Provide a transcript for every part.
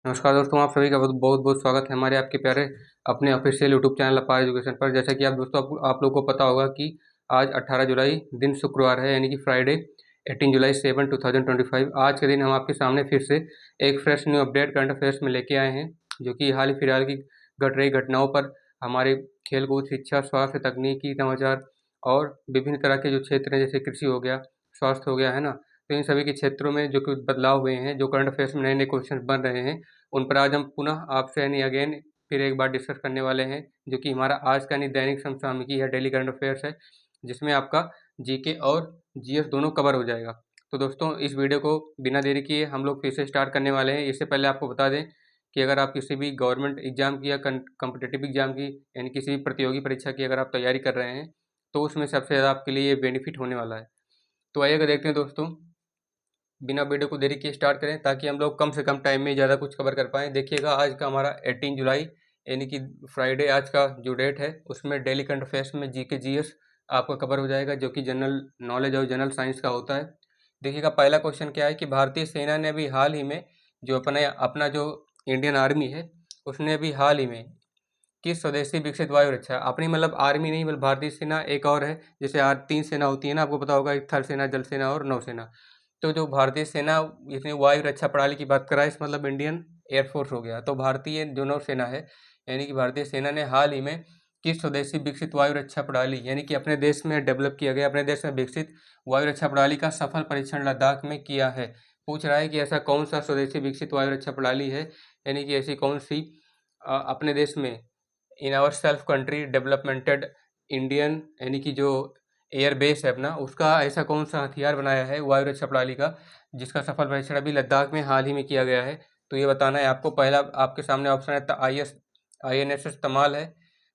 नमस्कार दोस्तों, आप सभी का बहुत बहुत बहुत स्वागत है हमारे आपके प्यारे अपने ऑफिशियल यूट्यूब चैनल अपार एजुकेशन पर। जैसा कि आप दोस्तों आप लोगों को पता होगा कि आज 18 जुलाई दिन शुक्रवार है, यानी कि फ्राइडे 18 जुलाई 7 2025। आज के दिन हम आपके सामने फिर से एक fresh new update current affairs में लेके आए हैं, जो कि हाल ही फिलहाल की घट रही घटनाओं पर हमारे खेलकूद, शिक्षा, स्वास्थ्य, तकनीकी, नवाचार और विभिन्न तरह के जो क्षेत्र हैं, जैसे कृषि हो गया, स्वास्थ्य हो गया, है ना। तो इन सभी के क्षेत्रों में जो कुछ बदलाव हुए हैं, जो करंट अफेयर्स में नए नए क्वेश्चन बन रहे हैं, उन पर आज हम पुनः आपसे यानी अगेन फिर एक बार डिस्कस करने वाले हैं, जो कि हमारा आज का यानी दैनिक समसामयिकी है, डेली करंट अफेयर्स है, जिसमें आपका जीके और जीएस दोनों कवर हो जाएगा। तो दोस्तों, इस वीडियो को बिना देरी किए हम लोग फिर से स्टार्ट करने वाले हैं। इससे पहले आपको बता दें कि अगर आप किसी भी गवर्नमेंट एग्जाम की या कॉम्पिटिटिव एग्जाम की यानी किसी भी प्रतियोगी परीक्षा की अगर आप तैयारी कर रहे हैं, तो उसमें सबसे ज़्यादा आपके लिए ये बेनिफिट होने वाला है। तो आइएगा देखते हैं दोस्तों, बिना वीडियो को देरी किए स्टार्ट करें, ताकि हम लोग कम से कम टाइम में ज़्यादा कुछ कवर कर पाएँ। देखिएगा, आज का हमारा 18 जुलाई यानी कि फ्राइडे आज का जो डेट है, उसमें डेली करंट अफेयर्स में जीके जीएस आपका कवर हो जाएगा, जो कि जनरल नॉलेज और जनरल साइंस का होता है। देखिएगा, पहला क्वेश्चन क्या है कि भारतीय सेना ने अभी हाल ही में जो अपना अपना जो इंडियन आर्मी है, उसने अभी हाल ही में किस स्वदेशी विकसित वायु रक्षा, अपनी मतलब आर्मी नहीं बल्कि भारतीय सेना एक और है, जैसे आज 3 सेना होती है ना, आपको पता होगा, एक थल सेना, जल सेना और नौसेना। तो जो भारतीय सेना इसमें वायु रक्षा प्रणाली की बात कर रहा है, इस मतलब इंडियन एयरफोर्स हो गया। तो भारतीय जो नौसेना है, यानी कि भारतीय सेना ने हाल ही में किस स्वदेशी विकसित वायु रक्षा प्रणाली, यानी कि अपने देश में डेवलप किया गया, अपने देश में विकसित वायु रक्षा प्रणाली का सफल परीक्षण लद्दाख में किया है। पूछ रहा है कि ऐसा कौन सा स्वदेशी विकसित वायु रक्षा प्रणाली है, यानी कि ऐसी कौन सी अपने देश में in our self country developmented Indian, यानी कि जो एयर बेस है अपना, उसका ऐसा कौन सा हथियार बनाया है वायु रक्षा प्रणाली का, जिसका सफल परीक्षण अभी लद्दाख में हाल ही में किया गया है। तो ये बताना है आपको। पहला आपके सामने ऑप्शन है INS तमाल है,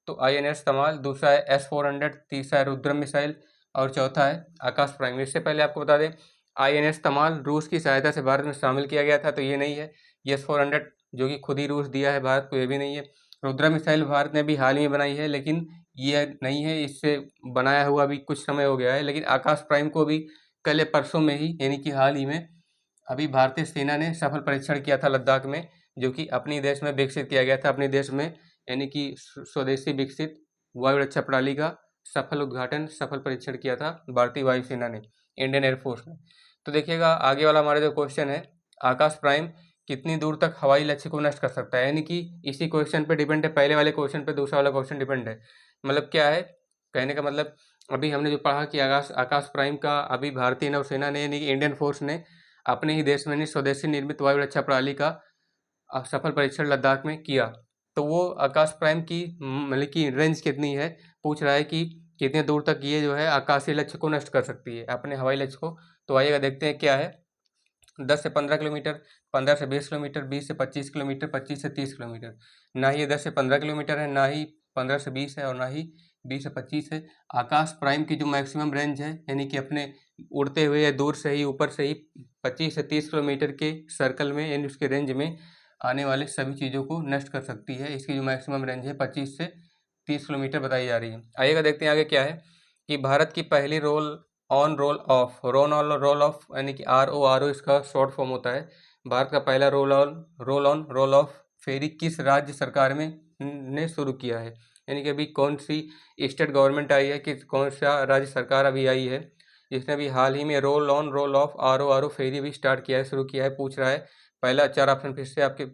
तो INS तमाल। दूसरा है S-400, तीसरा है रुद्रम मिसाइल और चौथा है आकाश प्राइम। इससे पहले आपको बता दें, INS तमाल रूस की सहायता से भारत में शामिल किया गया था, तो ये नहीं है। S-400 जो कि खुद ही रूस दिया है भारत को, ये भी नहीं है। रुद्रा मिसाइल भारत ने भी हाल ही में बनाई है, लेकिन ये नहीं है, इससे बनाया हुआ भी कुछ समय हो गया है। लेकिन आकाश प्राइम को भी कल या परसों में ही, यानी कि हाल ही में अभी भारतीय सेना ने सफल परीक्षण किया था लद्दाख में, जो कि अपने देश में विकसित किया गया था, अपने देश में, यानी कि स्वदेशी विकसित वायु रक्षा प्रणाली का सफल उद्घाटन, सफल परीक्षण किया था भारतीय वायुसेना ने, इंडियन एयरफोर्स ने। तो देखिएगा, आगे वाला हमारा जो क्वेश्चन है, आकाश प्राइम कितनी दूर तक हवाई लक्ष्य को नष्ट कर सकता है, यानी कि इसी क्वेश्चन पे डिपेंड है, पहले वाले क्वेश्चन पे दूसरा वाला क्वेश्चन डिपेंड है। मतलब क्या है कहने का मतलब, अभी हमने जो पढ़ा कि आकाश आकाश प्राइम का अभी भारतीय नौसेना ने, यानी कि इंडियन फोर्स ने अपने ही देश में स्वदेशी निर्मित वायु रक्षा प्रणाली का सफल परीक्षण लद्दाख में किया। तो वो आकाश प्राइम की मतलब की रेंज कितनी है, पूछ रहा है कि कितने दूर तक ये जो है आकाशीय लक्ष्य को नष्ट कर सकती है, अपने हवाई लक्ष्य को। तो आइएगा देखते हैं क्या है। 10 से 15 किलोमीटर, 15 से 20 किलोमीटर, 20 से 25 किलोमीटर, 25 से 30 किलोमीटर। ना ही ये 10 से 15 किलोमीटर है, ना ही 15 से 20 है, और ना ही 20 से 25 है। आकाश प्राइम की जो मैक्सिमम रेंज है, यानी कि अपने उड़ते हुए या दूर से ही, ऊपर से ही 25 से 30 किलोमीटर के सर्कल में, यानी उसके रेंज में आने वाले सभी चीज़ों को नष्ट कर सकती है। इसकी जो मैक्सिमम रेंज है 25 से 30 किलोमीटर बताई जा रही है। आइएगा देखते हैं आगे क्या है कि भारत की पहली रोल ऑन रोल ऑफ यानी कि RORO इसका शॉर्ट फॉर्म होता है। भारत का पहला रोल ऑफ फेरी किस राज्य सरकार में ने शुरू किया है, यानी कि अभी कौन सी स्टेट गवर्नमेंट आई है, कि कौन सा राज्य सरकार अभी आई है जिसने अभी हाल ही में रोल ऑफ RORO फेरी भी स्टार्ट किया है, शुरू किया है। पूछ रहा है, पहला 4 ऑप्शन फिर से आपके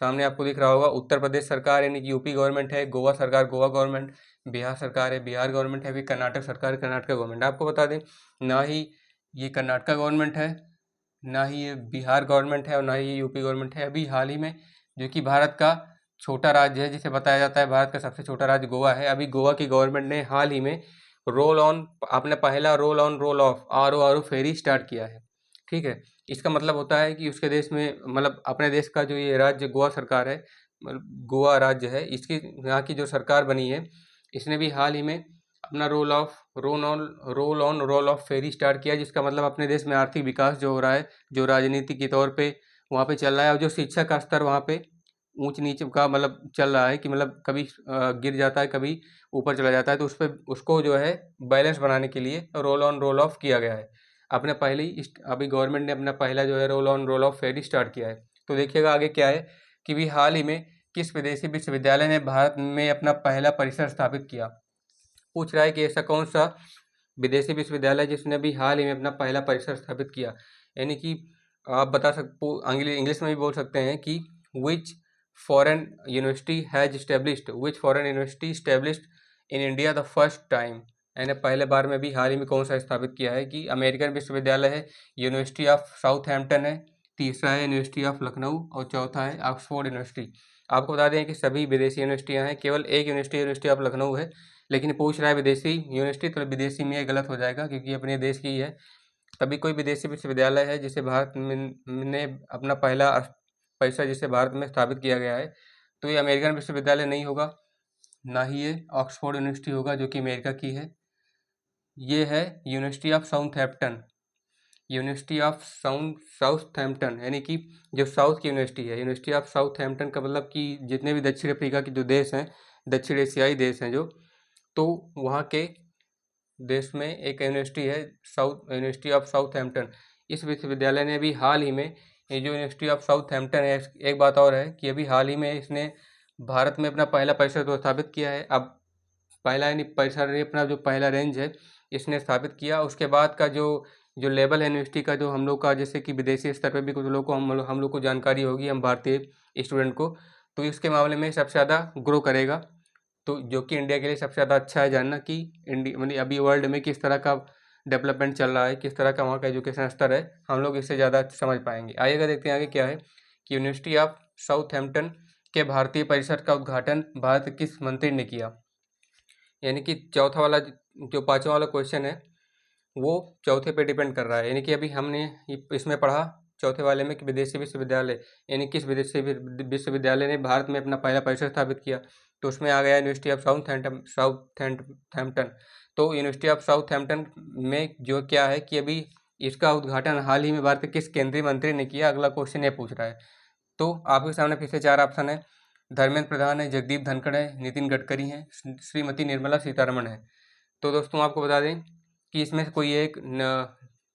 सामने आपको दिख रहा होगा। उत्तर प्रदेश सरकार यानी कि यूपी गवर्नमेंट है, गोवा सरकार गोवा गवर्नमेंट, बिहार सरकार है बिहार गवर्नमेंट है, फिर कर्नाटक सरकार कर्नाटक गवर्नमेंट। आपको बता दें, ना ही ये कर्नाटक गवर्नमेंट है, ना ही ये बिहार गवर्नमेंट है, और ना ही ये यूपी गवर्नमेंट है। अभी हाल ही में जो कि भारत का छोटा राज्य है, जिसे बताया जाता है भारत का सबसे छोटा राज्य गोवा है, अभी गोवा की गवर्नमेंट ने हाल ही में अपने पहला roll of RORO ferry start किया है। ठीक है, इसका मतलब होता है कि उसके देश में, मतलब अपने देश का जो ये राज्य गोवा सरकार है, मतलब गोवा राज्य है, इसकी यहाँ की जो सरकार बनी है, इसने भी हाल ही में अपना रोल ऑफ फेरी स्टार्ट किया, जिसका मतलब अपने देश में आर्थिक विकास जो हो रहा है, जो राजनीति के तौर पे वहाँ पे चल रहा है, और जो शिक्षा का स्तर वहाँ पे ऊंच नीच का मतलब चल रहा है, कि मतलब कभी गिर जाता है, कभी ऊपर चला जाता है, तो उस पर उसको जो है बैलेंस बनाने के लिए रोल ऑफ किया गया है। अपने पहले ही अभी गवर्नमेंट ने अपना पहला जो है रोल ऑफ फेरी स्टार्ट किया है। तो देखिएगा आगे क्या है कि भी हाल ही में किस विदेशी विश्वविद्यालय ने भारत में अपना पहला परिसर स्थापित किया। पूछ रहा है कि ऐसा कौन सा विदेशी विश्वविद्यालय जिसने अभी हाल ही में अपना पहला परिसर स्थापित किया। यानी कि आप बता सकते, इंग्लिश में भी बोल सकते हैं कि which foreign university has established in India the first time. यानी पहले बार में भी हाल ही में कौन सा स्थापित किया है कि अमेरिकन विश्वविद्यालय है, यूनिवर्सिटी ऑफ साउथहैम्पटन है, तीसरा है यूनिवर्सिटी ऑफ लखनऊ और चौथा है ऑक्सफोर्ड यूनिवर्सिटी। आपको बता दें कि सभी विदेशी यूनिवर्सिटियां हैं, केवल एक यूनिवर्सिटी ऑफ लखनऊ है, लेकिन पूछ रहा है विदेशी यूनिवर्सिटी, तो विदेशी में गलत हो जाएगा क्योंकि अपने देश की है। तभी कोई विदेशी विश्वविद्यालय है जिसे भारत ने अपना पहला परिसर जिसे भारत में स्थापित किया गया है, तो ये अमेरिकन विश्वविद्यालय नहीं होगा, ना ही ये ऑक्सफोर्ड यूनिवर्सिटी होगा जो कि अमेरिका की है। ये है यूनिवर्सिटी ऑफ साउथहैम्पटन, यानी कि जो साउथ की यूनिवर्सिटी है। यूनिवर्सिटी ऑफ साउथहैम्पटन का मतलब कि जितने भी दक्षिण अफ्रीका के जो देश हैं, दक्षिण एशियाई देश हैं जो, तो वहाँ के देश में एक यूनिवर्सिटी है यूनिवर्सिटी ऑफ साउथहैम्पटन। इस विश्वविद्यालय ने अभी हाल ही में, ये जो यूनिवर्सिटी ऑफ साउथहैम्पटन है, एक बात और है कि अभी हाल ही में इसने भारत में अपना पहला परिसर तो स्थापित किया है। अब पहला यानी परिसर अपना जो पहला रेंज है इसने स्थापित किया। उसके बाद का जो लेवल है यूनिवर्सिटी का, जो हम लोग का जैसे कि विदेशी स्तर पर भी कुछ लोग को हम लोग को जानकारी होगी, हम भारतीय स्टूडेंट को, तो इसके मामले में सबसे ज़्यादा ग्रो करेगा। तो जो कि इंडिया के लिए सबसे ज़्यादा अच्छा है जानना कि इंडिया मतलब अभी वर्ल्ड में किस तरह का डेवलपमेंट चल रहा है, किस तरह का वहाँ का एजुकेशन स्तर है, हम लोग इससे ज़्यादा समझ पाएंगे। आइएगा देखते हैं आगे क्या है कि यूनिवर्सिटी ऑफ साउथहैम्पटन के भारतीय परिसर का उद्घाटन भारत के किस मंत्री ने किया। यानी कि चौथा वाला जो पाँचवा वाला क्वेश्चन है वो चौथे पे डिपेंड कर रहा है। यानी कि अभी हमने इसमें पढ़ा चौथे वाले में कि विदेशी विश्वविद्यालय, यानी किस विदेशी विश्वविद्यालय ने भारत में अपना पहला परिसर स्थापित किया, तो उसमें आ गया यूनिवर्सिटी ऑफ साउथहैम्पटन। तो यूनिवर्सिटी ऑफ साउथहैम्पटन में जो क्या है कि अभी इसका उद्घाटन हाल ही में भारत के किस केंद्रीय मंत्री ने किया, अगला क्वेश्चन ये पूछ रहा है। तो आपके सामने फिर से 4 ऑप्शन है, धर्मेंद्र प्रधान है, जगदीप धनखड़ है, नितिन गडकरी है, श्रीमती निर्मला सीतारमण है। तो दोस्तों आपको बता दें कि इसमें से कोई एक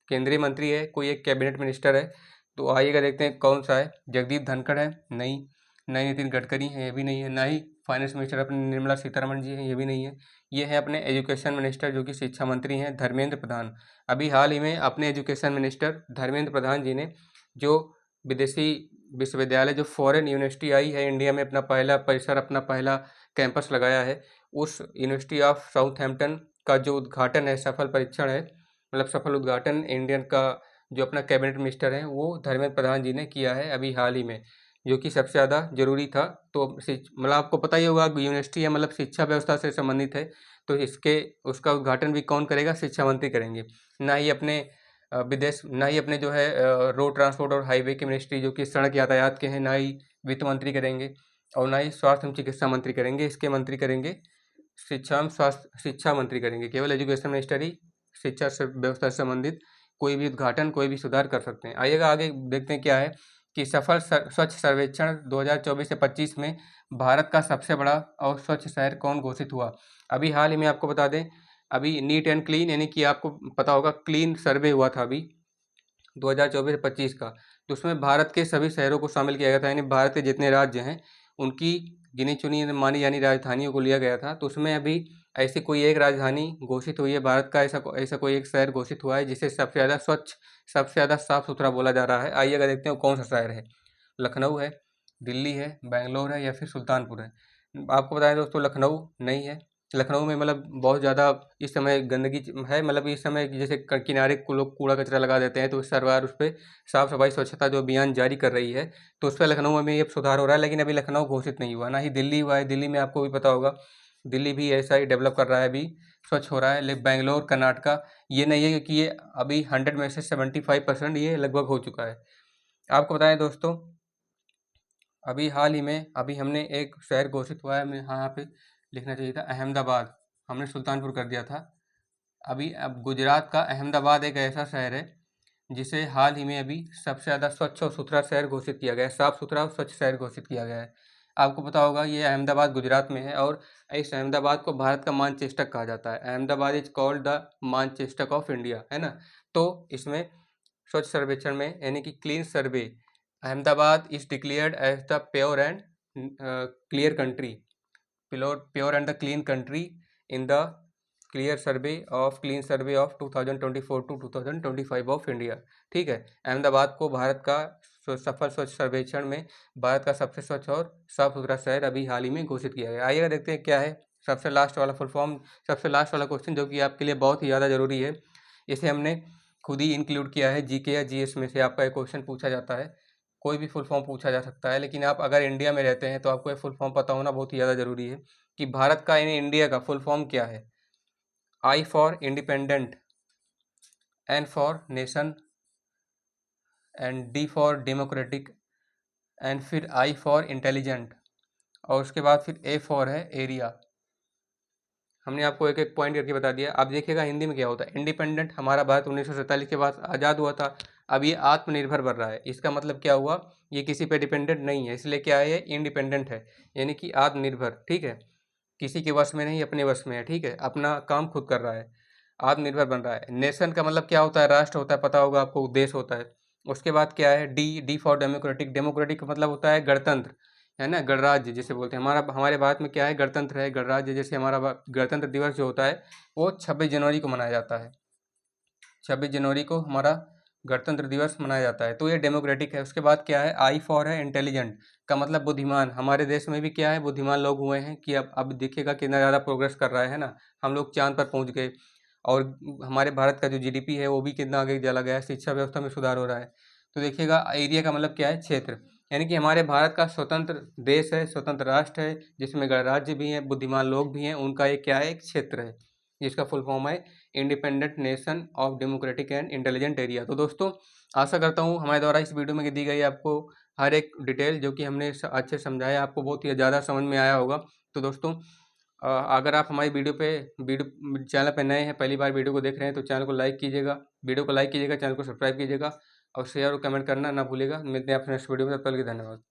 केंद्रीय मंत्री है, कोई एक कैबिनेट मिनिस्टर है। तो आइएगा देखते हैं कौन सा है। जगदीप धनखड़ है, नहीं। ना ही नितिन गडकरी है, ये भी नहीं है। ना ही फाइनेंस मिनिस्टर अपने निर्मला सीतारमण जी हैं, ये भी नहीं है। ये है अपने एजुकेशन मिनिस्टर जो कि शिक्षा मंत्री हैं, धर्मेंद्र प्रधान। अभी हाल ही में अपने एजुकेशन मिनिस्टर धर्मेंद्र प्रधान जी ने जो विदेशी विश्वविद्यालय, जो फॉरेन यूनिवर्सिटी आई है इंडिया में अपना पहला परिसर, अपना पहला कैंपस लगाया है, उस यूनिवर्सिटी ऑफ साउथहैम्पटन का जो उद्घाटन है, सफल परीक्षण है, मतलब सफल उद्घाटन इंडियन का जो अपना कैबिनेट मिनिस्टर है वो धर्मेंद्र प्रधान जी ने किया है अभी हाल ही में, जो कि सबसे ज़्यादा ज़रूरी था। तो मतलब आपको पता ही होगा यूनिवर्सिटी है मतलब शिक्षा व्यवस्था से संबंधित है, तो उसका उद्घाटन भी कौन करेगा, शिक्षा मंत्री करेंगे। ना ही अपने ना ही अपने जो है रोड ट्रांसपोर्ट और हाईवे की मिनिस्ट्री जो कि सड़क यातायात के हैं, ना ही वित्त मंत्री करेंगे और ना ही स्वास्थ्य एवं चिकित्सा मंत्री करेंगे। इसके मंत्री करेंगे शिक्षा मंत्री करेंगे। केवल एजुकेशन मिनिस्टर ही शिक्षा व्यवस्था से संबंधित कोई भी उद्घाटन, कोई भी सुधार कर सकते हैं। आइएगा आगे देखते हैं क्या है कि सफल स्वच्छ सर्वेक्षण 2024 से 25 में भारत का सबसे बड़ा और स्वच्छ शहर कौन घोषित हुआ। अभी हाल ही में आपको बता दें, अभी नीट एंड क्लीन, यानी कि आपको पता होगा क्लीन सर्वे हुआ था अभी 2024-25 का, तो उसमें भारत के सभी शहरों को शामिल किया गया था। यानी भारत के जितने राज्य हैं उनकी गिनी चुनी मानी जानी राजधानियों को लिया गया था। तो उसमें अभी ऐसी कोई एक राजधानी घोषित हुई है भारत का, ऐसा कोई एक शहर घोषित हुआ है जिसे सबसे ज़्यादा स्वच्छ, सबसे ज़्यादा साफ सुथरा बोला जा रहा है। आइएगा देखते हैं कौन सा शहर है। लखनऊ है, दिल्ली है, बेंगलोर है या फिर सुल्तानपुर है। आपको बताएं दोस्तों, लखनऊ नहीं है। लखनऊ में मतलब बहुत ज़्यादा इस समय गंदगी है, मतलब इस समय जैसे किनारे को लोग कूड़ा कचरा लगा देते हैं, तो सरकार उस पर साफ़ सफाई स्वच्छता जो अभियान जारी कर रही है, तो उस पर लखनऊ में ये सुधार हो रहा है। लेकिन अभी लखनऊ घोषित नहीं हुआ, ना ही दिल्ली हुआ है। दिल्ली में आपको भी पता होगा, दिल्ली भी ऐसा ही डेवलप कर रहा है, अभी स्वच्छ हो रहा है। लेकिन बेंगलोर, कर्नाटका ये नहीं है क्योंकि ये अभी 100 में से 75% ये लगभग हो चुका है। आपको बताएं दोस्तों, अभी हाल ही में अभी हमने एक शहर घोषित हुआ है, मैं यहाँ पे लिखना चाहिए था अहमदाबाद, हमने सुल्तानपुर कर दिया था। अभी अब गुजरात का अहमदाबाद एक ऐसा शहर है जिसे हाल ही में अभी सबसे ज़्यादा स्वच्छ और सुथरा शहर घोषित किया गया है, साफ़ सुथरा और स्वच्छ शहर घोषित किया गया है। आपको पता होगा ये अहमदाबाद गुजरात में है और इस अहमदाबाद को भारत का मानचेस्टर कहा जाता है। Ahmedabad is called the Manchester of India, है ना। तो इसमें स्वच्छ सर्वेक्षण में, यानी कि clean survey Ahmedabad is declared as the pure and clear country, pure and the clean country in the clear survey of 2024 to 2025 of India. ठीक है, अहमदाबाद को भारत का सफल स्वच्छ सर्वेक्षण में भारत का सबसे स्वच्छ और साफ सुथरा शहर अभी हाल ही में घोषित किया गया। आइएगा देखते हैं क्या है सबसे लास्ट वाला फुल फॉर्म, सबसे लास्ट वाला क्वेश्चन जो कि आपके लिए बहुत ही ज़्यादा ज़रूरी है। इसे हमने खुद ही इंक्लूड किया है, जीके या जीएस में से आपका एक क्वेश्चन पूछा जाता है, कोई भी फुल फॉर्म पूछा जा सकता है, लेकिन आप अगर इंडिया में रहते हैं तो आपको ये फुल फॉर्म पता होना बहुत ही ज़्यादा ज़रूरी है कि भारत का यानी इंडिया का फुल फॉर्म क्या है। I for independent, N for nation, and D for democratic, and फिर आई फॉर इंटेलिजेंट, और उसके बाद फिर ए फॉर है एरिया। हमने आपको एक एक पॉइंट करके बता दिया। आप देखिएगा हिंदी में क्या होता है। इंडिपेंडेंट, हमारा भारत 1947 के बाद आज़ाद हुआ था, अब ये आत्मनिर्भर बन रहा है। इसका मतलब क्या हुआ, ये किसी पे डिपेंडेंट नहीं है, इसलिए क्या है, ये इंडिपेंडेंट है, यानी कि आत्मनिर्भर। ठीक है, किसी के वश में नहीं, अपने वश में है। ठीक है, अपना काम खुद कर रहा है, आत्मनिर्भर बन रहा है। नेशन का मतलब क्या होता है, राष्ट्र होता है, पता होगा आपको, देश होता है। उसके बाद क्या है, डी फॉर डेमोक्रेटिक, डेमोक्रेटिक का मतलब होता है गणतंत्र, है ना, गणराज्य जिसे बोलते हैं। हमारे भारत में क्या है, गणतंत्र है, गणराज्य। जैसे हमारा गणतंत्र दिवस जो होता है वो 26 जनवरी को मनाया जाता है, 26 जनवरी को हमारा गणतंत्र दिवस मनाया जाता है, तो ये डेमोक्रेटिक है। उसके बाद क्या है, आई फॉर है इंटेलिजेंट, का मतलब बुद्धिमान। हमारे देश में भी क्या है, बुद्धिमान लोग हुए हैं कि अब देखिएगा कितना ज़्यादा प्रोग्रेस कर रहा है ना, हम लोग चांद पर पहुंच गए, और हमारे भारत का जो जीडीपी है वो भी कितना आगे चला गया है, शिक्षा व्यवस्था में सुधार हो रहा है। तो देखिएगा एरिया का मतलब क्या है, क्षेत्र, यानी कि हमारे भारत का स्वतंत्र देश है, स्वतंत्र राष्ट्र है, जिसमें गणराज्य भी हैं, बुद्धिमान लोग भी हैं, उनका एक क्या है, एक क्षेत्र है, जिसका फुल फॉर्म है independent nation of democratic and intelligent area. तो दोस्तों, आशा करता हूँ हमारे द्वारा इस वीडियो में दी गई आपको हर एक डिटेल जो कि हमने अच्छे समझाया, आपको बहुत ही ज़्यादा समझ में आया होगा। तो दोस्तों, अगर आप हमारी वीडियो चैनल पे नए हैं, पहली बार वीडियो को देख रहे हैं, तो चैनल को लाइक कीजिएगा, वीडियो को लाइक कीजिएगा, चैनल को सब्सक्राइब कीजिएगा, और शेयर और कमेंट करना ना भूलिएगा। मिलते हैं आपसे नेक्स्ट वीडियो में, तब तक के लिए धन्यवाद।